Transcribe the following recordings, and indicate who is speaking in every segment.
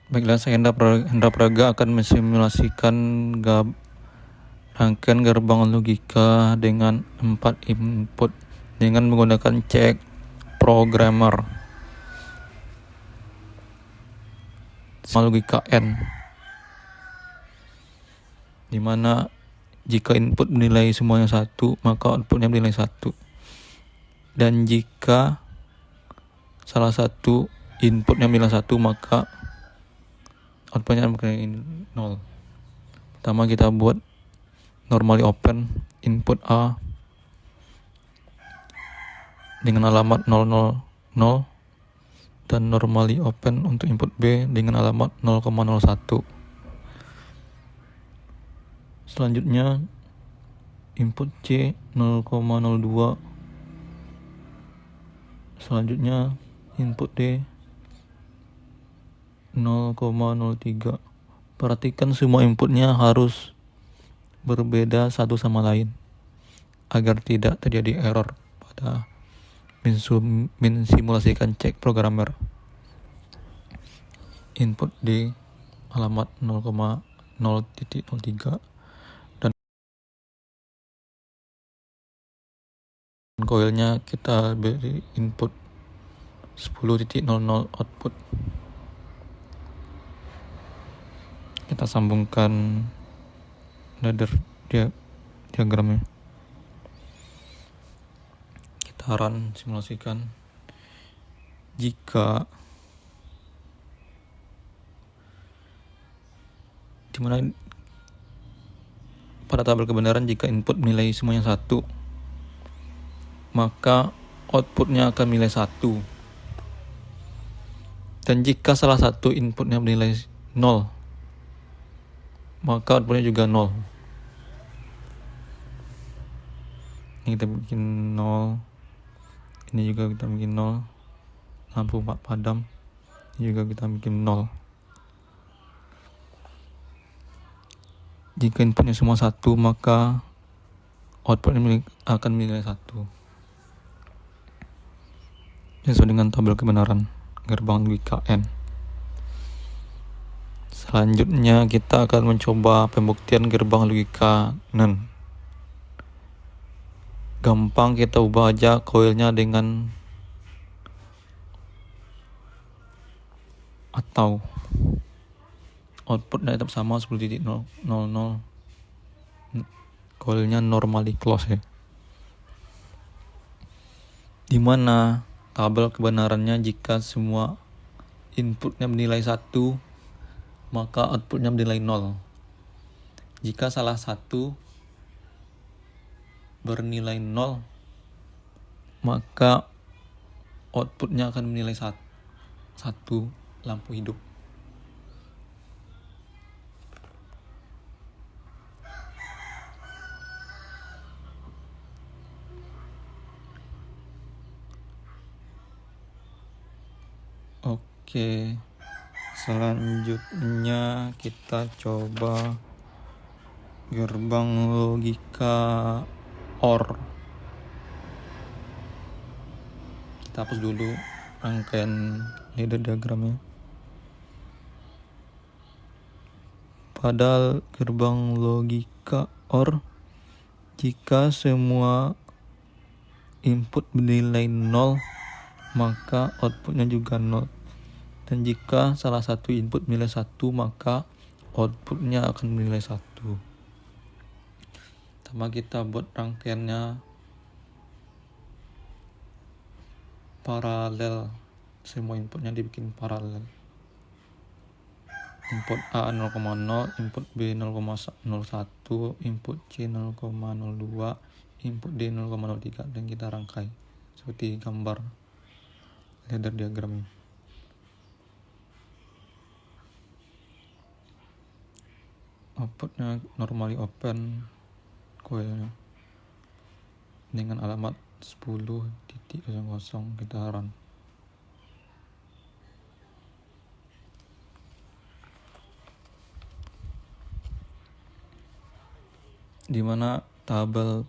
Speaker 1: Baiklah, saya Hendra Praga akan mensimulasikan rangkaian gerbang logika dengan 4 input dengan menggunakan cek programmer logika N, dimana jika input menilai semuanya 1, maka outputnya menilai 1. Dan jika salah satu inputnya menilai 1, maka outputnya menilai 0. Pertama kita buat normally open input A dengan alamat 000 dan normally open untuk input B dengan alamat 0,01. Selanjutnya input C 0,02. Selanjutnya input D 0,03. Perhatikan semua inputnya harus berbeda satu sama lain agar tidak terjadi error pada mensimulasikan cek programmer. Input D alamat 0,0.03 dan koilnya kita beri input 10.00 output. Kita sambungkan ladder diagramnya. Kita run simulasikan. Jika dimana pada tabel kebenaran jika input nilai semuanya 1, maka outputnya akan nilai 1. Dan jika salah satu inputnya bernilai 0, maka outputnya juga 0. Ini kita bikin 0. Ini juga kita bikin 0. Lampu padam. Ini juga kita bikin 0. Jika inputnya semua 1, maka outputnya akan menilai 1. Sesuai dengan tabel kebenaran gerbang logika N. Selanjutnya kita akan mencoba pembuktian gerbang logika NaN. Gampang, kita ubah aja koilnya dengan atau outputnya tetap sama 10.00. Koilnya normally close ya. Dimana tabel kebenarannya jika semua inputnya bernilai 1, maka outputnya bernilai 0. Jika salah satu bernilai 0, maka outputnya akan menilai 1 lampu hidup. Oke, selanjutnya kita coba gerbang logika OR. Kita hapus dulu rangkaian ladder diagramnya. Pada gerbang logika OR, jika semua input bernilai 0, maka outputnya juga 0. Dan jika salah satu input nilai 1, maka outputnya akan menilai 1. Pertama kita buat rangkaiannya paralel. Semua inputnya dibikin paralel. Input A 0,0, input B 0,01, input C 0,02, input D 0,03, dan kita rangkai seperti gambar ladder diagramnya. Outputnya normally open coilnya dengan alamat 10.00. Kita run. Dimana tabel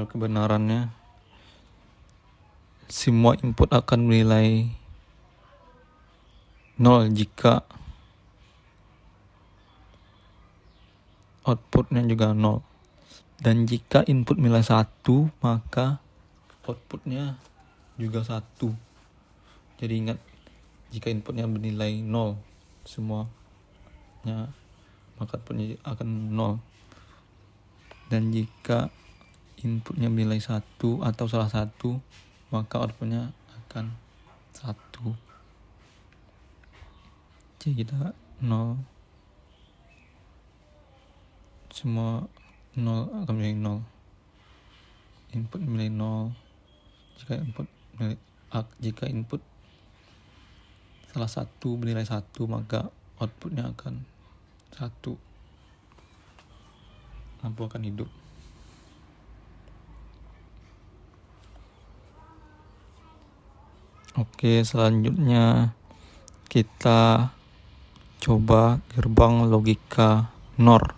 Speaker 1: kebenarannya semua input akan menilai 0 jika outputnya juga 0. Dan jika input nilai 1, maka outputnya juga 1. Jadi ingat, jika inputnya bernilai 0 semuanya, maka outputnya akan 0. Dan jika inputnya bernilai 1 atau salah satu, maka outputnya akan 1. Jadi kita 0, semua 0 akan menjadi 0. Input nilai 0. Jika input salah satu bernilai 1, maka outputnya akan 1. Lampu akan hidup. Oke, selanjutnya kita coba gerbang logika NOR.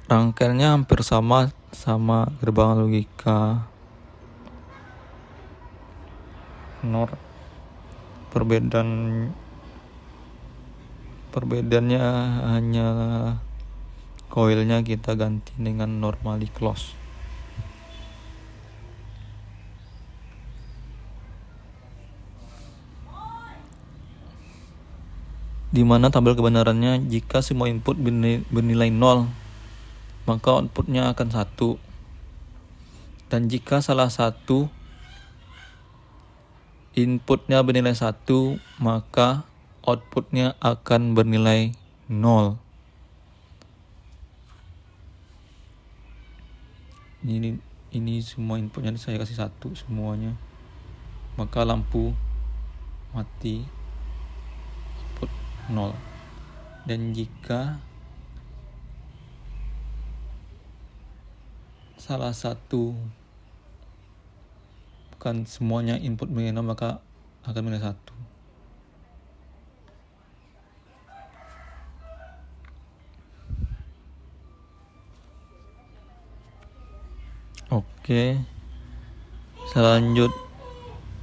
Speaker 1: Rangkaiannya hampir sama gerbang logika NOR. Perbedaannya hanya coilnya kita ganti dengan normally close. Di mana tabel kebenarannya, jika semua input bernilai 0, maka outputnya akan 1. Dan jika salah satu inputnya bernilai 1, maka outputnya akan bernilai 0. Ini semua inputnya saya kasih 1 semuanya, maka lampu mati, output 0. Dan jika salah satu, bukan semuanya input bernilai 0, maka akan bernilai 1. Oke,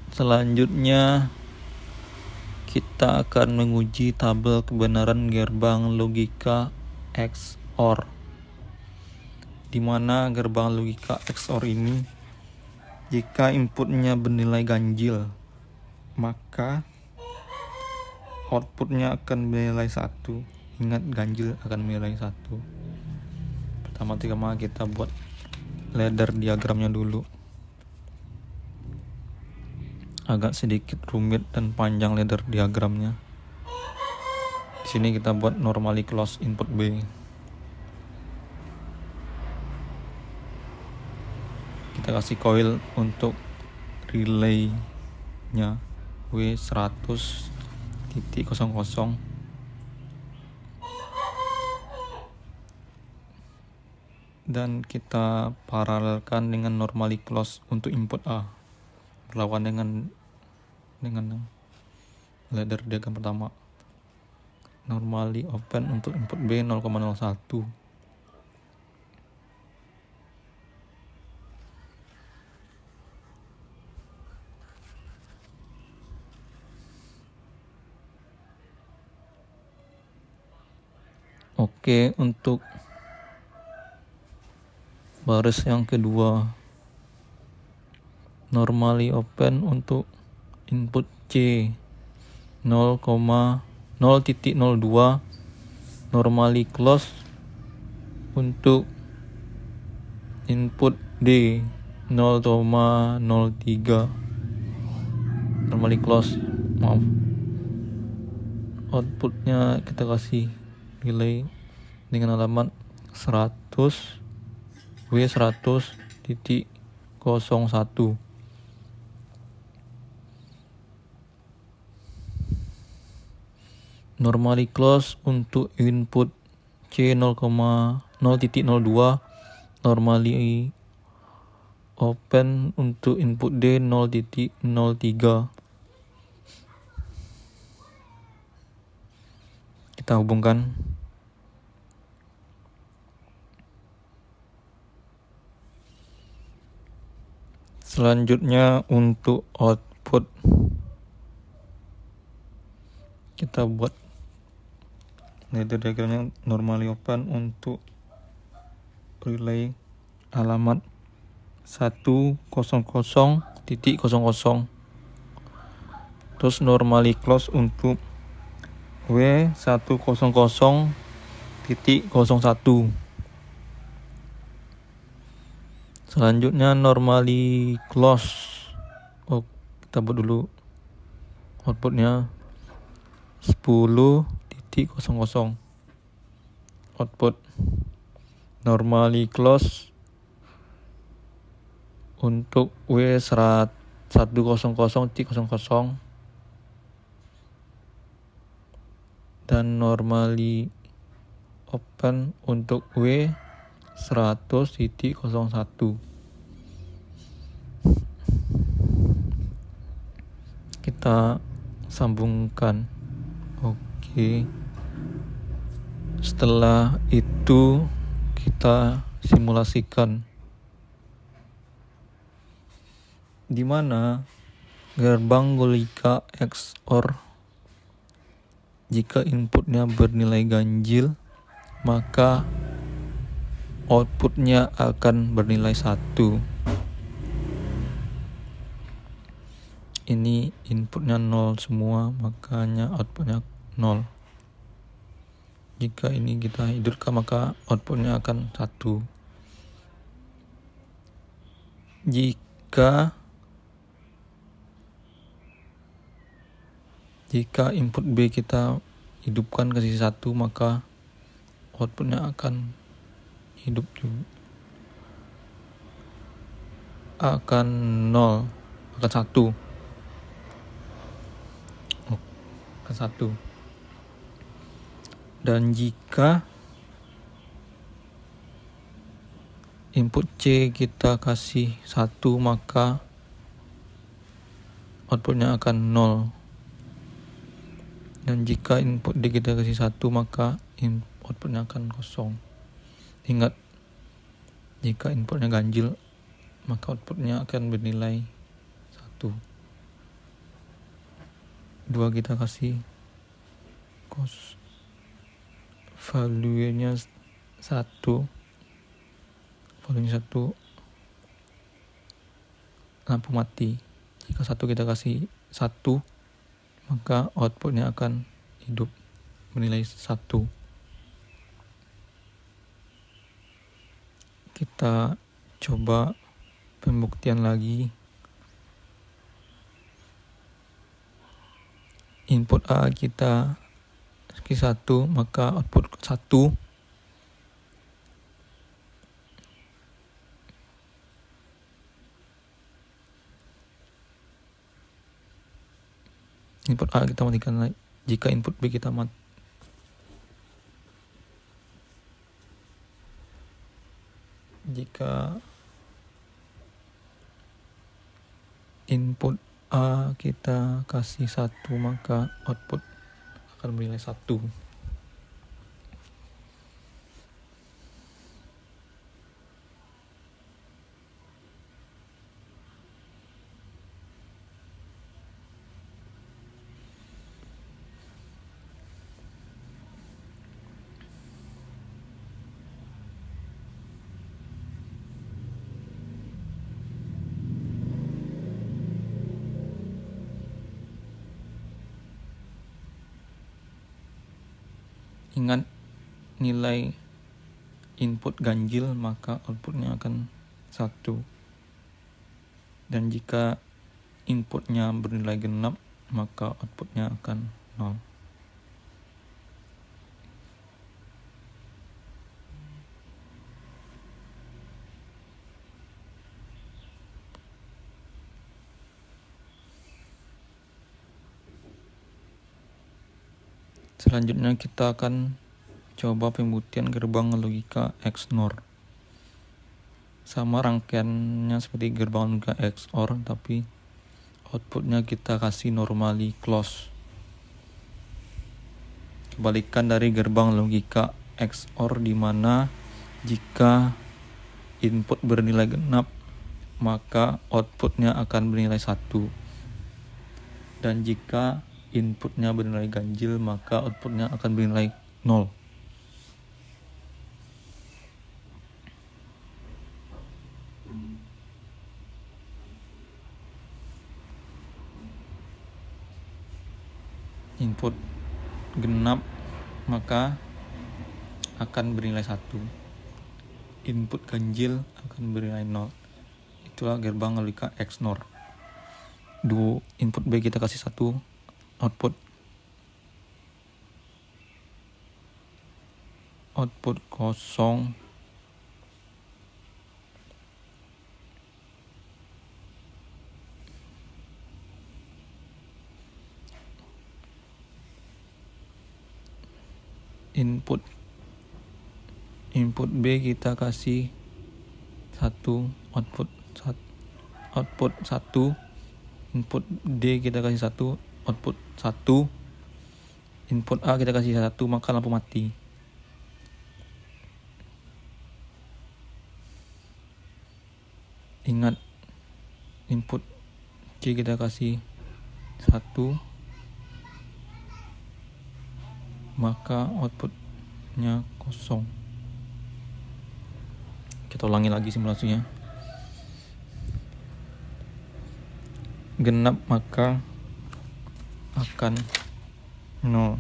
Speaker 1: selanjutnya kita akan menguji tabel kebenaran gerbang logika XOR. Di mana gerbang logika XOR ini, jika inputnya bernilai ganjil, maka outputnya akan bernilai 1. Ingat, ganjil akan bernilai 1. Pertama-tama kita buat ladder diagramnya dulu. Agak sedikit rumit dan panjang ladder diagramnya. Di sini kita buat normally close input B. Kita kasih coil untuk relay-nya W100.00, dan kita paralelkan dengan normally close untuk input A, berlawan dengan ladder diagram pertama. Normally open untuk input B 0,01. Oke, untuk baris yang kedua, normally open untuk input C 0,0.02, normally close untuk input D 0,03. normally close, outputnya kita kasih relay dengan alamat 100 W100.01. Normally close untuk input C 0,0.02, normally open untuk input D 0.03. Kita hubungkan. Selanjutnya untuk output kita buat ladder diagramnya normally open untuk relay alamat 100.00, terus normally close untuk W100.01. Selanjutnya normally close. Kita buat dulu outputnya 10.00 output normally close untuk W100.00 dan normally open untuk W100.01. Kita sambungkan. Oke. Setelah itu kita simulasikan di mana gerbang logika XOR jika inputnya bernilai ganjil maka outputnya akan bernilai 1. Ini inputnya 0 semua, makanya outputnya 0. Jika ini kita hidupkan maka outputnya akan 1. Jika input B kita hidupkan kasih 1 maka outputnya akan hidup juga. Akan 0, akan 1. Akan 1. Dan jika input C kita kasih 1 maka outputnya akan 0. Dan jika input D kita kasih 1 maka outputnya akan kosong. Ingat, jika inputnya ganjil maka outputnya akan bernilai 1. 2 kita kasih value-nya 1. Value-nya 1, lampu mati. Jika 1 kita kasih 1 maka outputnya akan hidup bernilai 1. Kita coba pembuktian lagi. Input A kita kasih 1 maka output 1. Input A kita matikan lagi. Jika input B kita jika input A kita kasih 1 maka output akan bernilai 1. Ingat, nilai input ganjil maka outputnya akan 1. Dan jika inputnya bernilai genap maka outputnya akan 0. Selanjutnya kita akan coba pembuktian gerbang logika XNOR. Sama rangkaiannya seperti gerbang logika XOR, tapi outputnya kita kasih normally close. Kebalikan dari gerbang logika XOR di mana jika input bernilai genap maka outputnya akan bernilai 1. Dan jika inputnya bernilai ganjil, maka outputnya akan bernilai 0. Input genap maka akan bernilai 1. Input ganjil akan bernilai 0. Itulah gerbang logika XNOR. Input B kita kasih 1, output kosong, input B kita kasih 1, output 1, input D kita kasih 1, output 1, input A kita kasih 1, maka lampu mati. Ingat, input C kita kasih 1, maka outputnya kosong. Kita ulangi lagi simulasinya. Genap maka akan 0.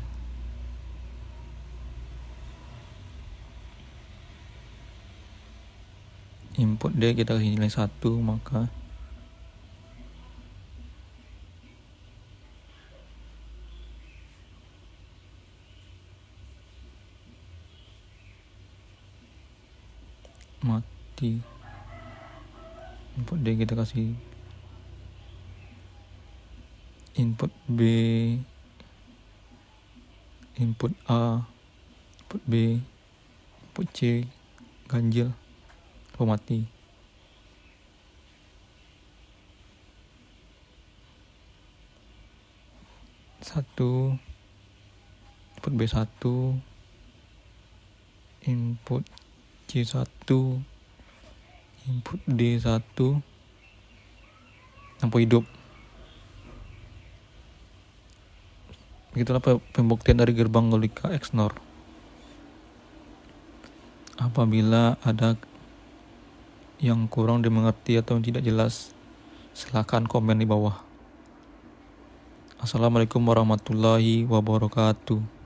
Speaker 1: Input D kita kasih nilai 1, maka mati. Input D kita kasih input B, input A, input B, input C ganjil, lampu mati. Satu, input B1, input C1, input D1, lampu hidup. Begitulah pembuktian dari gerbang logika XNOR. Apabila ada yang kurang dimengerti atau tidak jelas, silakan komen di bawah. Assalamualaikum warahmatullahi wabarakatuh.